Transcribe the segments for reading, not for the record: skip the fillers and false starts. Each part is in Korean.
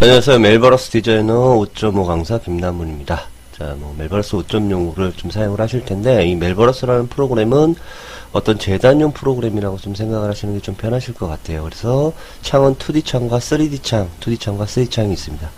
안녕하세요. 멜버러스 디자이너 5.5 강사 김남문입니다. 자, 멜버러스 5.0를 좀 사용을 하실 텐데, 이 멜버러스라는 프로그램은 어떤 재단용 프로그램이라고 좀 생각을 하시는 게 좀 편하실 것 같아요. 그래서 창은 2D 창과 3D 창, 2D 창과 3D 창이 있습니다.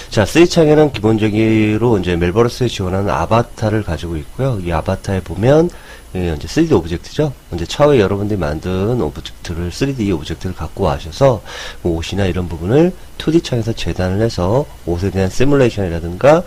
자, 3D 창에는 기본적으로 이제 멜버러스에 지원하는 아바타를 가지고 있고요. 이 아바타에 보면 이제 3D 오브젝트죠. 이제 차후에 여러분들이 만든 오브젝트를 3D 오브젝트를 갖고 와셔서 옷이나 이런 부분을 2D 창에서 재단을 해서 옷에 대한 시뮬레이션이라든가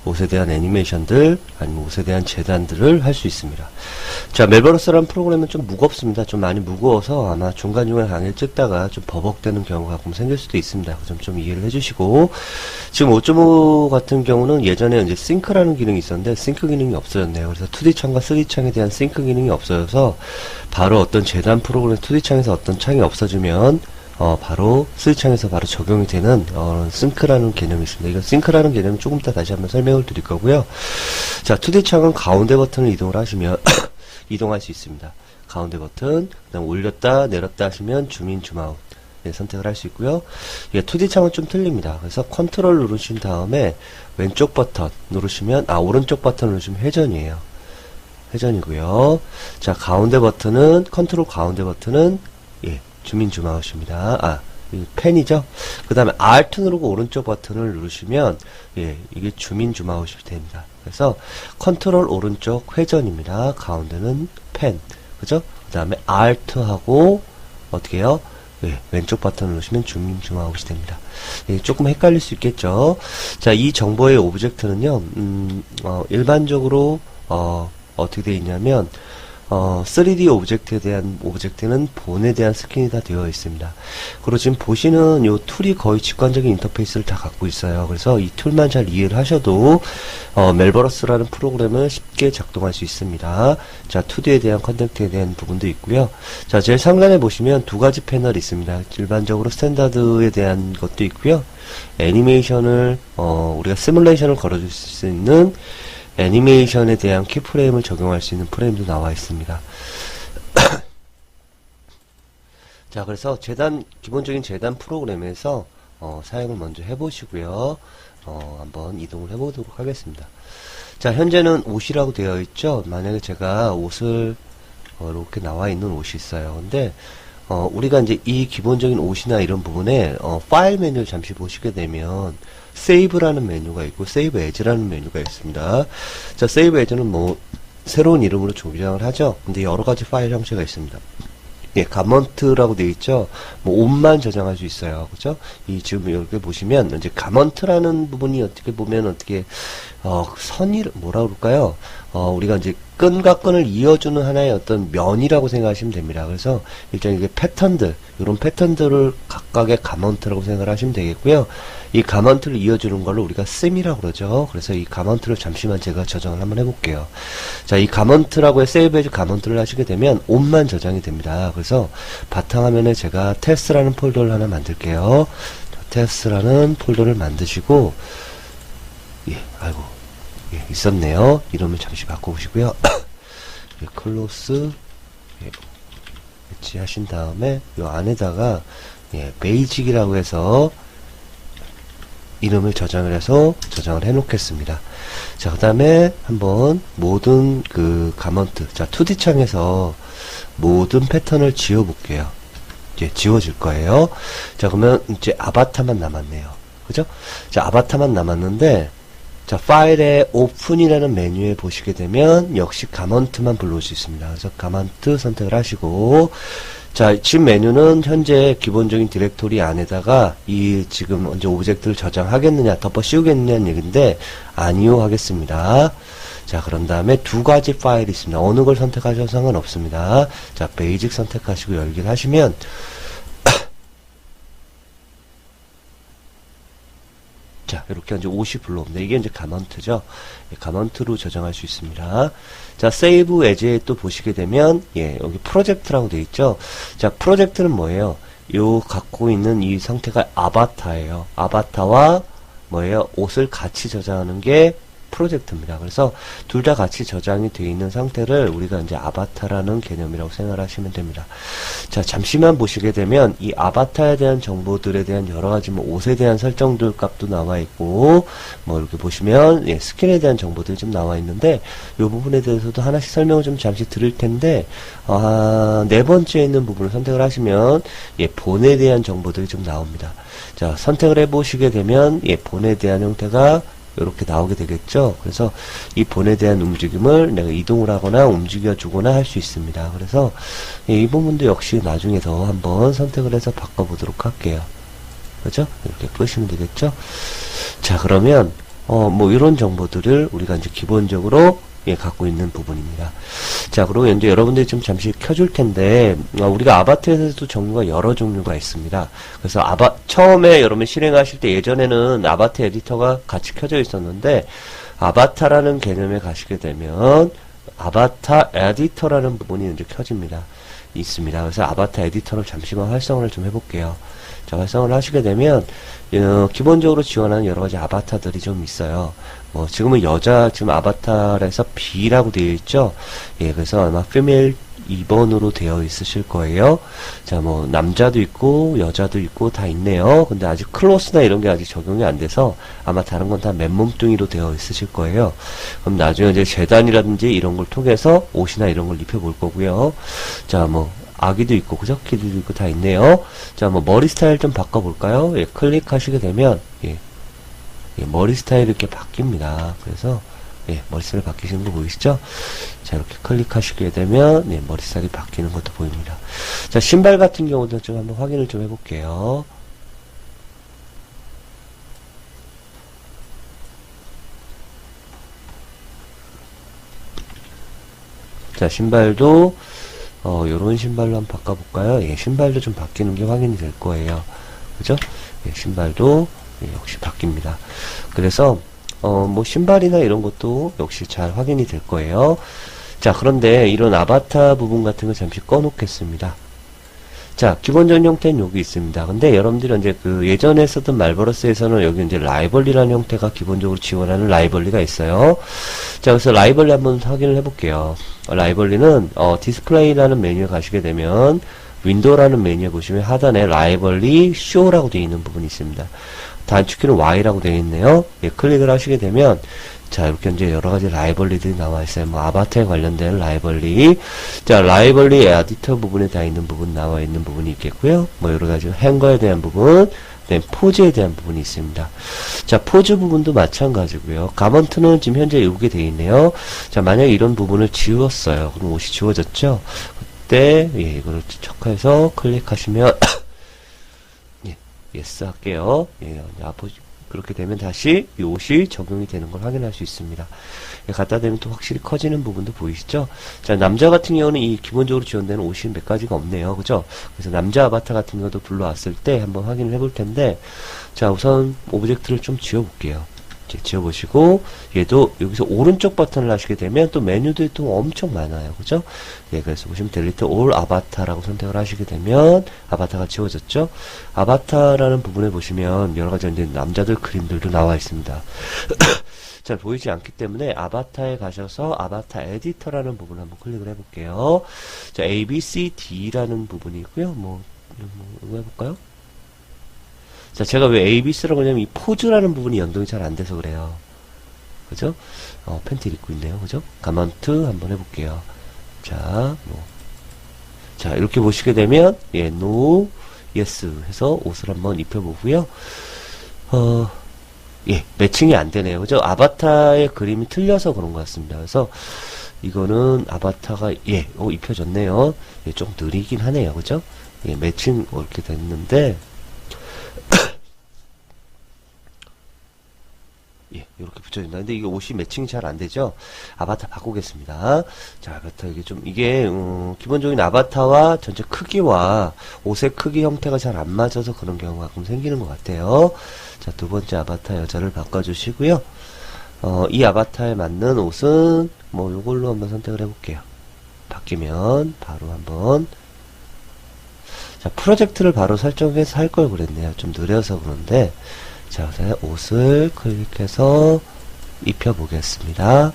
옷에 대한 애니메이션들 아니면 옷에 대한 재단들을 할 수 있습니다. 자, 멜버러스라는 프로그램은 좀 무겁습니다. 좀 많이 무거워서 아마 중간중간 강의를 찍다가 좀 버벅대는 경우가 가끔 생길 수도 있습니다. 그 점 좀 이해를 해주시고, 지금 5.5 같은 경우는 예전에 이제 싱크라는 기능이 있었는데 싱크 기능이 없어졌네요. 그래서 2D 창과 3D 창에 대한 싱크 기능이 없어져서 바로 어떤 재단 프로그램 2D 창에서 어떤 창이 없어지면 바로 3D 창에서 바로 적용이 되는 싱크라는 개념이 있습니다. 이건 싱크라는 개념은 조금 이따 다시 한번 설명을 드릴 거고요. 자, 2D 창은 가운데 버튼을 이동을 하시면 이동할 수 있습니다. 가운데 버튼, 그다음 올렸다 내렸다 하시면 줌인 줌아웃 선택을 할 수 있고요. 예, 2D 창은 좀 틀립니다. 그래서 컨트롤 누르신 다음에 왼쪽 버튼 누르시면 오른쪽 버튼 누르시면 회전이에요. 회전이고요. 자, 가운데 버튼은 컨트롤 가운데 버튼은 줌인 줌아웃입니다. 펜이죠. 그 다음에 Alt 누르고 오른쪽 버튼을 누르시면 이게 줌인 줌아웃이 됩니다. 그래서 컨트롤 오른쪽 회전입니다. 가운데는 펜, 그죠? 그 다음에 Alt 하고 어떻게 해요? 왼쪽 버튼을 누르시면 줌인 줌아웃이 됩니다. 조금 헷갈릴 수 있겠죠. 자, 이 정보의 오브젝트는요, 일반적으로 어떻게 되어 있냐면 3D 오브젝트에 대한 오브젝트는 본에 대한 스캔이 다 되어 있습니다. 그리고 지금 보시는 이 툴이 거의 직관적인 인터페이스를 다 갖고 있어요. 그래서 이 툴만 잘 이해를 하셔도 멜버러스라는 프로그램을 쉽게 작동할 수 있습니다. 자, 2D에 대한 컨텐츠에 대한 부분도 있고요. 자, 제일 상단에 보시면 두 가지 패널이 있습니다. 일반적으로 스탠다드에 대한 것도 있고요. 애니메이션을 우리가 시뮬레이션을 걸어줄 수 있는 애니메이션에 대한 키프레임을 적용할 수 있는 프레임도 나와 있습니다. 자, 그래서 기본적인 재단 프로그램에서 사용을 먼저 해보시고요. 한번 이동을 해보도록 하겠습니다. 자, 현재는 옷이라고 되어 있죠. 만약에 제가 옷을 이렇게 나와 있는 옷이 있어요. 근데 우리가 이제 이 기본적인 옷이나 이런 부분에 파일 메뉴를 잠시 보시게 되면 세이브라는 메뉴가 있고 세이브 에즈라는 메뉴가 있습니다. 자, 세이브 에즈는 새로운 이름으로 조장을 하죠. 근데 여러가지 파일 형태가 있습니다. 가먼트라고 되어 있죠. 옷만 저장할 수 있어요. 그죠? 지금 이렇게 보시면, 이제 가먼트라는 부분이 어떻게 보면 뭐라 그럴까요? 우리가 이제 끈과 끈을 이어주는 하나의 어떤 면이라고 생각하시면 됩니다. 그래서 일단 이게 패턴들, 이런 패턴들을 각각의 가먼트라고 생각을 하시면 되겠고요. 이 가먼트를 이어주는 걸로 우리가 셈이라고 그러죠. 그래서 이 가먼트를 잠시만 제가 저장을 한번 해볼게요. 자, 이 가먼트라고 세이브 에즈 가먼트를 하시게 되면 옷만 저장이 됩니다. 그래서 바탕화면에 제가 테스트라는 폴더를 하나 만들게요. 테스트라는 폴더를 만드시고, 있었네요. 이름을 잠시 바꿔보시고요. 클로스 배치하신 다음에 이 안에다가 베이직이라고 해서 이름을 저장을 해서 저장을 해 놓겠습니다. 자, 그 다음에 한번 모든 가먼트, 자, 2D 창에서 모든 패턴을 지워 볼게요. 이제 지워질 거예요. 자, 그러면 이제 아바타만 남았네요. 그죠? 자, 아바타만 남았는데, 자, 파일에 오픈이라는 메뉴에 보시게 되면 역시 가먼트만 불러올 수 있습니다. 그래서 가먼트 선택을 하시고, 자, 지금 메뉴는 현재 기본적인 디렉토리 안에다가 지금 언제 오브젝트를 저장하겠느냐, 덮어 씌우겠느냐는 얘기인데, 아니요 하겠습니다. 자, 그런 다음에 두 가지 파일이 있습니다. 어느 걸 선택하셔도 상관없습니다. 자, 베이직 선택하시고 열기를 하시면, 자, 이렇게 이제 옷이 불러옵니다. 이게 이제 가먼트죠. 가먼트로 저장할 수 있습니다. 자, 세이브 에즈에 또 보시게 되면, 여기 프로젝트라고 되어 있죠. 자, 프로젝트는 뭐예요? 갖고 있는 이 상태가 아바타예요. 아바타와 옷을 같이 저장하는 게 프로젝트입니다. 그래서 둘 다 같이 저장이 되어 있는 상태를 우리가 이제 아바타라는 개념이라고 생각하시면 됩니다. 자, 잠시만 보시게 되면 이 아바타에 대한 정보들에 대한 여러 가지 뭐 옷에 대한 설정들 값도 나와 있고, 뭐 이렇게 보시면 예, 스킨에 대한 정보들이 좀 나와 있는데 이 부분에 대해서도 하나씩 설명을 좀 잠시 드릴 텐데, 네 번째에 있는 부분을 선택을 하시면 예, 본에 대한 정보들이 좀 나옵니다. 자, 선택을 해보시게 되면 예, 본에 대한 형태가 이렇게 나오게 되겠죠. 그래서 이 본에 대한 움직임을 내가 이동을 하거나 움직여 주거나 할 수 있습니다. 그래서 예, 이 부분도 역시 나중에 더 한번 선택을 해서 바꿔보도록 할게요. 그죠? 이렇게 끄시면 되겠죠. 자, 그러면 뭐 이런 정보들을 우리가 이제 기본적으로 예, 갖고 있는 부분입니다. 자, 그리고 이제 여러분들이 좀 잠시 켜줄 텐데, 우리가 아바타에서도 종류가 여러 종류가 있습니다. 그래서 처음에 여러분 실행하실 때 예전에는 아바타 에디터가 같이 켜져 있었는데, 아바타라는 개념에 가시게 되면, 아바타 에디터라는 부분이 이제 켜집니다. 있습니다. 그래서 아바타 에디터를 잠시만 활성화를 좀 해볼게요. 자, 활성화를 하시게 되면, 기본적으로 지원하는 여러 가지 아바타들이 좀 있어요. 지금은 지금 아바타에서 B라고 되어 있죠? 예, 그래서 아마 female 2번으로 되어 있으실 거예요. 자, 남자도 있고, 여자도 있고, 다 있네요. 근데 아직 클로스나 이런 게 아직 적용이 안 돼서 아마 다른 건 다 맨몸뚱이로 되어 있으실 거예요. 그럼 나중에 이제 재단이라든지 이런 걸 통해서 옷이나 이런 걸 입혀볼 거고요. 자, 아기도 있고, 그죠? 키도 있고, 다 있네요. 자, 머리 스타일 좀 바꿔볼까요? 예, 클릭하시게 되면, 예, 머리 스타일이 이렇게 바뀝니다. 그래서, 예, 머리 스타일 바뀌시는 거 보이시죠? 자, 이렇게 클릭하시게 되면, 예, 머리 스타일이 바뀌는 것도 보입니다. 자, 신발 같은 경우도 좀 한번 확인을 좀 해볼게요. 자, 신발도, 요런 신발로 한번 바꿔볼까요? 예, 신발도 좀 바뀌는 게 확인이 될 거예요. 그죠? 예, 신발도, 예, 역시 바뀝니다. 그래서, 신발이나 이런 것도 역시 잘 확인이 될 거예요. 자, 그런데 이런 아바타 부분 같은 거 잠시 꺼놓겠습니다. 자, 기본적인 형태는 여기 있습니다. 근데 여러분들은 이제 예전에 쓰던 말버러스에서는 여기 이제 라이벌리라는 형태가 기본적으로 지원하는 라이벌리가 있어요. 자, 그래서 라이벌리 한번 확인을 해볼게요. 라이벌리는, 디스플레이라는 메뉴에 가시게 되면, 윈도우라는 메뉴에 보시면 하단에 라이벌리 쇼라고 되어 있는 부분이 있습니다. 단축키는 Y라고 되어 있네요. 예, 클릭을 하시게 되면, 자, 이렇게 이제 여러 가지 라이벌리들이 나와 있어요. 아바타에 관련된 라이벌리. 자, 라이벌리 에디터 부분에 다 있는 부분, 나와 있는 부분이 있겠고요. 여러 가지 행거에 대한 부분, 포즈에 대한 부분이 있습니다. 자, 포즈 부분도 마찬가지고요. 가먼트는 지금 현재 여기에 되어 있네요. 자, 만약에 이런 부분을 지웠어요. 그럼 옷이 지워졌죠? 그때, 예, 이거를 척해서 클릭하시면, 예, 예스 할게요. 예, 그렇게 되면 다시 이 옷이 적용이 되는 걸 확인할 수 있습니다. 예, 갖다 대면 또 확실히 커지는 부분도 보이시죠? 자, 남자 같은 경우는 이 기본적으로 지원되는 옷이 몇 가지가 없네요. 그죠? 그래서 남자 아바타 같은 경우도 불러왔을 때 한번 확인을 해볼 텐데, 자, 우선 오브젝트를 좀 지워볼게요. 지워보시고, 얘도 여기서 오른쪽 버튼을 하시게 되면 또 메뉴들이 또 엄청 많아요. 그죠? 예, 그래서 보시면 델리트 올 아바타라고 선택을 하시게 되면 아바타가 지워졌죠? 아바타라는 부분에 보시면 여러 가지 이제 남자들 그림들도 나와 있습니다. 잘 보이지 않기 때문에 아바타에 가셔서 아바타 에디터라는 부분을 한번 클릭을 해볼게요. 자, A, B, C, D라는 부분이 있고요. 이거 해볼까요? 자, 제가 왜 ABC라고 하냐면 이 포즈라는 부분이 연동이 잘 안 돼서 그래요. 그죠? 팬티를 입고 있네요. 그죠? 가먼트 한번 해볼게요. 자, 자, 이렇게 보시게 되면, 예, no, yes 해서 옷을 한번 입혀보고요. 예, 매칭이 안 되네요. 그죠? 아바타의 그림이 틀려서 그런 것 같습니다. 그래서 이거는 아바타가, 예, 입혀졌네요. 예, 좀 느리긴 하네요. 그죠? 예, 매칭 이렇게 됐는데, 예, 이렇게 붙여진다. 근데 이게 옷이 매칭이 잘 안 되죠? 아바타 바꾸겠습니다. 자, 아바타 이게 기본적인 아바타와 전체 크기와 옷의 크기 형태가 잘 안 맞아서 그런 경우가 가끔 생기는 것 같아요. 자, 두 번째 아바타 여자를 바꿔주시고요. 이 아바타에 맞는 옷은 요걸로 한번 선택을 해볼게요. 바뀌면 바로 한번, 자, 프로젝트를 바로 설정해서 할 걸 그랬네요. 좀 느려서 그런데, 자, 옷을 클릭해서, 입혀보겠습니다.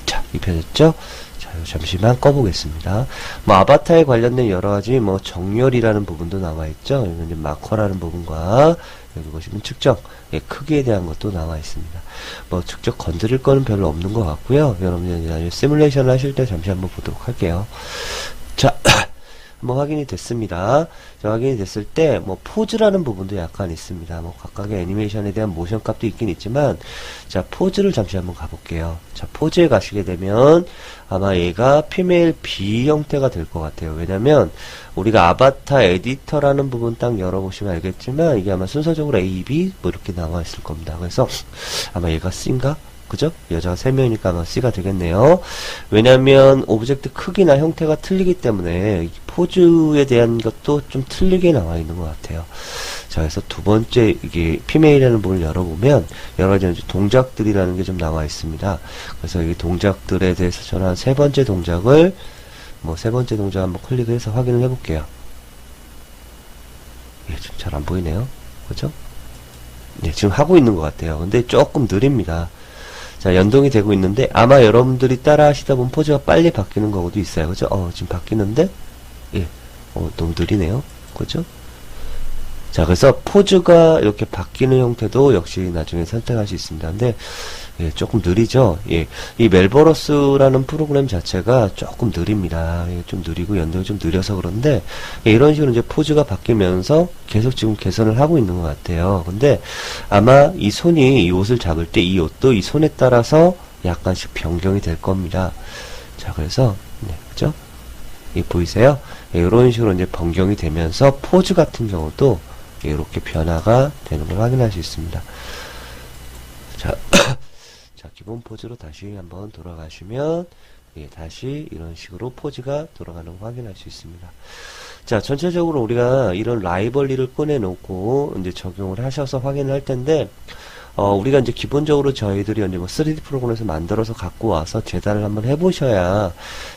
자, 입혀졌죠? 자, 잠시만 꺼보겠습니다. 뭐, 아바타에 관련된 여러가지, 뭐, 정렬이라는 부분도 나와있죠? 이건 이제 마커라는 부분과, 여기 보시면 측정, 예, 크기에 대한 것도 나와 있습니다. 뭐, 직접 건드릴 거는 별로 없는 것 같고요. 여러분들 나중에 시뮬레이션을 하실 때 잠시 한번 보도록 할게요. 자, 뭐 확인이 됐습니다. 자, 확인이 됐을 때 뭐 포즈라는 부분도 약간 있습니다. 뭐 각각의 애니메이션에 대한 모션 값도 있긴 있지만, 자, 포즈를 잠시 한번 가볼게요. 자, 포즈에 가시게 되면 아마 얘가 피메일 B 형태가 될 것 같아요. 왜냐면 우리가 아바타 에디터라는 부분 딱 열어보시면 알겠지만 이게 아마 순서적으로 A, B 뭐 이렇게 나와 있을 겁니다. 그래서 아마 얘가 C인가? 그죠? 여자가 3명이니까 아마 C가 되겠네요. 왜냐면 오브젝트 크기나 형태가 틀리기 때문에 포즈에 대한 것도 좀 틀리게 나와 있는 것 같아요. 자, 그래서 두 번째 이게 피메일이라는 부분을 열어보면 여러 가지 동작들이라는 게 좀 나와 있습니다. 그래서 이 동작들에 대해서 저는 한 세 번째 동작을 세 번째 동작 한번 클릭을 해서 확인을 해볼게요. 예, 좀 잘 안 보이네요. 그죠? 네, 지금 하고 있는 것 같아요. 근데 조금 느립니다. 자, 연동이 되고 있는데 아마 여러분들이 따라 하시다 보면 포즈가 빨리 바뀌는 경우도 있어요. 그죠? 지금 바뀌는데 예, 너무 느리네요. 그죠? 자, 그래서 포즈가 이렇게 바뀌는 형태도 역시 나중에 선택할 수 있습니다. 근데 예, 조금 느리죠? 예, 이 멜버러스라는 프로그램 자체가 조금 느립니다. 예, 좀 느리고 연동이 좀 느려서 그런데 예, 이런 식으로 이제 포즈가 바뀌면서 계속 지금 개선을 하고 있는 것 같아요. 근데 아마 이 손이 이 옷을 잡을 때 이 옷도 이 손에 따라서 약간씩 변경이 될 겁니다. 자, 그래서 네, 그죠? 이 보이세요? 예, 이런 식으로 이제 변경이 되면서 포즈 같은 경우도 예, 이렇게 변화가 되는 걸 확인할 수 있습니다. 자, 자, 기본 포즈로 다시 한번 돌아가시면 예, 다시 이런 식으로 포즈가 돌아가는 걸 확인할 수 있습니다. 자, 전체적으로 우리가 이런 라이벌리를 꺼내놓고 이제 적용을 하셔서 확인을 할 텐데, 우리가 이제 기본적으로 저희들이 이제 뭐 3D 프로그램에서 만들어서 갖고 와서 재단을 한번 해보셔야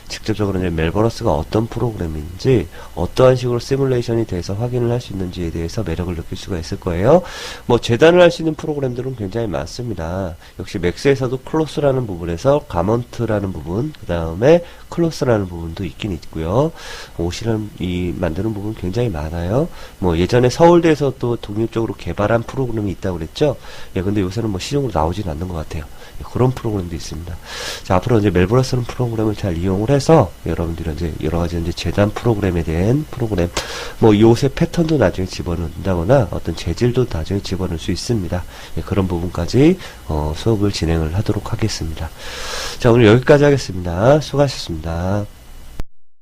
직접적으로 이제 멜버러스가 어떤 프로그램인지 어떠한 식으로 시뮬레이션이 돼서 확인을 할 수 있는지에 대해서 매력을 느낄 수가 있을 거예요. 뭐 재단을 할 수 있는 프로그램들은 굉장히 많습니다. 역시 맥스에서도 클로스라는 부분에서 가먼트라는 부분, 그 다음에 클로스라는 부분도 있긴 있고요. 옷이라는 이 만드는 부분 굉장히 많아요. 뭐 예전에 서울대에서 또 독립적으로 개발한 프로그램이 있다고 그랬죠. 예, 근데 요새는 뭐 시중으로 나오진 않는 것 같아요. 예, 그런 프로그램도 있습니다. 자, 앞으로 이제 멜버러스라는 프로그램을 잘 이용을 해서 여러분들은 이제 여러 가지 이제 재단 프로그램에 대한 프로그램, 뭐 옷의 패턴도 나중에 집어넣는다거나 어떤 재질도 나중에 집어넣을 수 있습니다. 예, 그런 부분까지 수업을 진행을 하도록 하겠습니다. 자, 오늘 여기까지 하겠습니다. 수고하셨습니다.